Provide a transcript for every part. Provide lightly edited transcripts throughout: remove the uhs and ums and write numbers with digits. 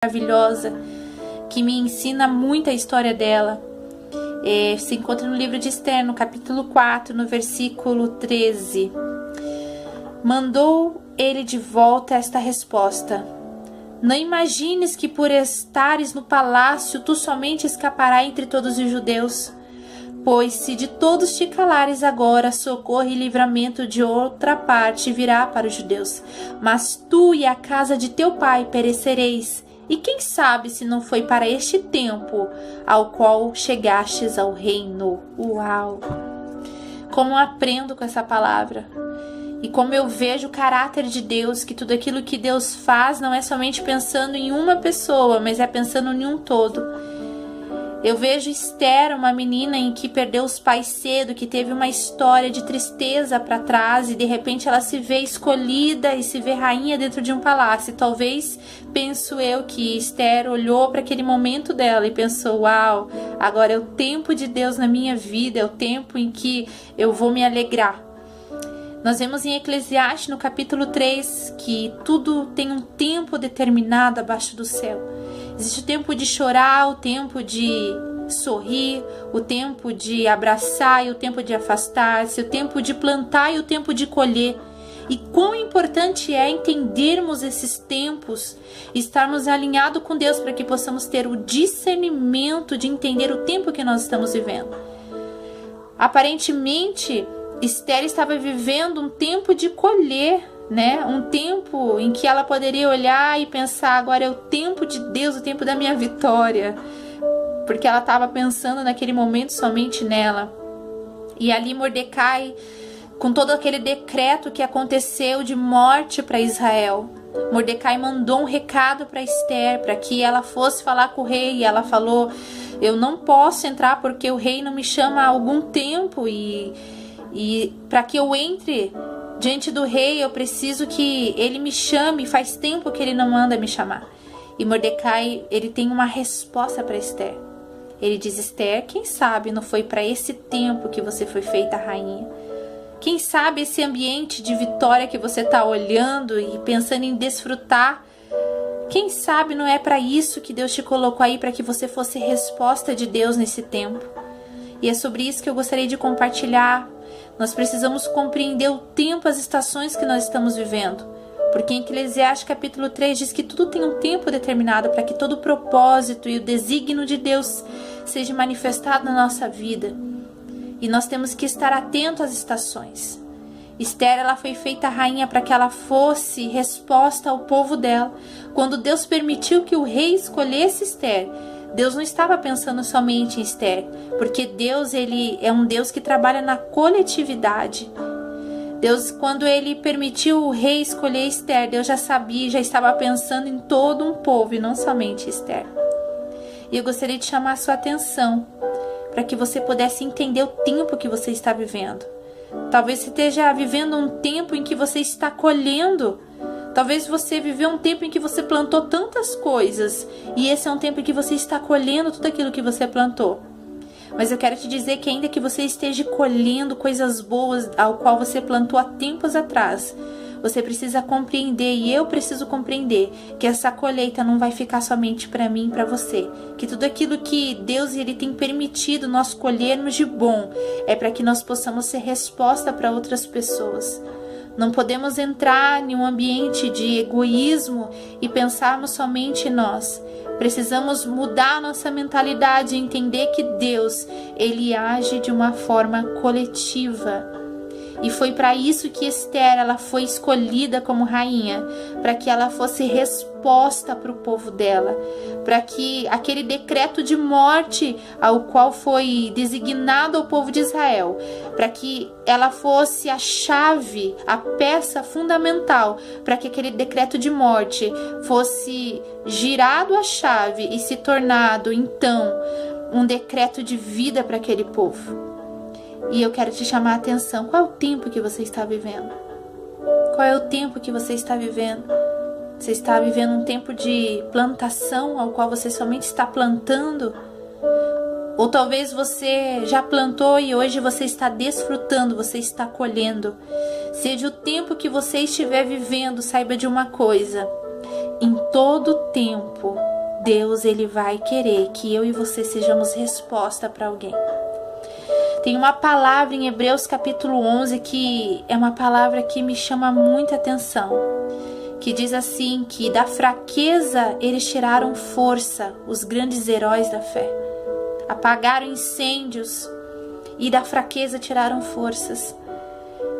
maravilhosa que me ensina muito a história dela. Se encontra no livro de Esther, no capítulo 4, no versículo 13. Mandou ele de volta esta resposta: não imagines que por estares no palácio tu somente escaparás entre todos os judeus. Pois se de todos te calares agora, socorro e livramento de outra parte virá para os judeus. Mas tu e a casa de teu pai perecereis. E quem sabe se não foi para este tempo ao qual chegastes ao reino. Uau! Como eu aprendo com essa palavra. E como eu vejo o caráter de Deus, que tudo aquilo que Deus faz não é somente pensando em uma pessoa, mas é pensando em um todo. Eu vejo Esther, uma menina em que perdeu os pais cedo, que teve uma história de tristeza para trás e de repente ela se vê escolhida e se vê rainha dentro de um palácio. E talvez, penso eu, que Esther olhou para aquele momento dela e pensou: uau, agora é o tempo de Deus na minha vida, é o tempo em que eu vou me alegrar. Nós vemos em Eclesiastes, no capítulo 3, que tudo tem um tempo determinado abaixo do céu. Existe o tempo de chorar, o tempo de sorrir, o tempo de abraçar e o tempo de afastar-se, o tempo de plantar e o tempo de colher. E quão importante é entendermos esses tempos, estarmos alinhados com Deus para que possamos ter o discernimento de entender o tempo que nós estamos vivendo. Aparentemente, Esther estava vivendo um tempo de colher, né? Um tempo em que ela poderia olhar e pensar: agora é o tempo de Deus, o tempo da minha vitória, porque ela estava pensando naquele momento somente nela. E ali Mordecai, com todo aquele decreto que aconteceu de morte para Israel, Mordecai mandou um recado para Esther, para que ela fosse falar com o rei, e ela falou: eu não posso entrar porque o rei não me chama há algum tempo, e para que eu entre diante do rei, eu preciso que ele me chame. Faz tempo que ele não manda me chamar. E Mordecai, ele tem uma resposta para Esther. Ele diz: Esther, quem sabe não foi para esse tempo que você foi feita rainha? Quem sabe esse ambiente de vitória que você está olhando e pensando em desfrutar, quem sabe não é para isso que Deus te colocou aí, para que você fosse resposta de Deus nesse tempo? E é sobre isso que eu gostaria de compartilhar. Nós precisamos compreender o tempo, as estações que nós estamos vivendo. Porque em Eclesiastes capítulo 3 diz que tudo tem um tempo determinado para que todo o propósito e o desígnio de Deus seja manifestado na nossa vida. E nós temos que estar atentos às estações. Esther, ela foi feita rainha para que ela fosse resposta ao povo dela. Quando Deus permitiu que o rei escolhesse Esther, Deus não estava pensando somente em Esther, porque Deus, ele é um Deus que trabalha na coletividade. Deus, quando ele permitiu o rei escolher Esther, Deus já sabia, já estava pensando em todo um povo e não somente Esther. E eu gostaria de chamar a sua atenção para que você pudesse entender o tempo que você está vivendo. Talvez você esteja vivendo um tempo em que você está colhendo. Talvez você viveu um tempo em que você plantou tantas coisas, e esse é um tempo em que você está colhendo tudo aquilo que você plantou. Mas eu quero te dizer que ainda que você esteja colhendo coisas boas ao qual você plantou há tempos atrás, você precisa compreender, e eu preciso compreender, que essa colheita não vai ficar somente para mim e para você. Que tudo aquilo que Deus ele tem permitido nós colhermos de bom é para que nós possamos ser resposta para outras pessoas. Não podemos entrar em um ambiente de egoísmo e pensarmos somente em nós. Precisamos mudar a nossa mentalidade e entender que Deus, ele age de uma forma coletiva. E foi para isso que Esther, ela foi escolhida como rainha, para que ela fosse resposta para o povo dela, para que aquele decreto de morte ao qual foi designado ao povo de Israel, para que ela fosse a chave, a peça fundamental, para que aquele decreto de morte fosse girado a chave e se tornado então um decreto de vida para aquele povo. E eu quero te chamar a atenção. Qual é o tempo que você está vivendo? Qual é o tempo que você está vivendo? Você está vivendo um tempo de plantação, ao qual você somente está plantando? Ou talvez você já plantou e hoje você está desfrutando, você está colhendo. Seja o tempo que você estiver vivendo, saiba de uma coisa: em todo tempo Deus, ele vai querer que eu e você sejamos resposta para alguém. Tem uma palavra em Hebreus capítulo 11 que é uma palavra que me chama muita atenção, que diz assim, que da fraqueza eles tiraram força, os grandes heróis da fé. Apagaram incêndios e da fraqueza tiraram forças.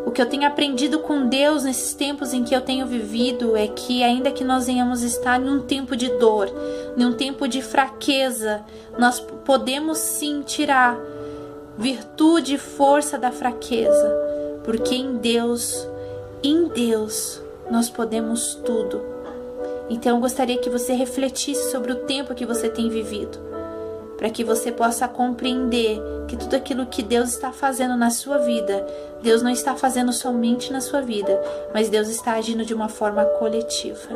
O que eu tenho aprendido com Deus nesses tempos em que eu tenho vivido é que ainda que nós venhamos estar em um tempo de dor, em um tempo de fraqueza, nós podemos sim tirar virtude e força da fraqueza, porque em Deus, nós podemos tudo. Então eu gostaria que você refletisse sobre o tempo que você tem vivido, para que você possa compreender que tudo aquilo que Deus está fazendo na sua vida, Deus não está fazendo somente na sua vida, mas Deus está agindo de uma forma coletiva.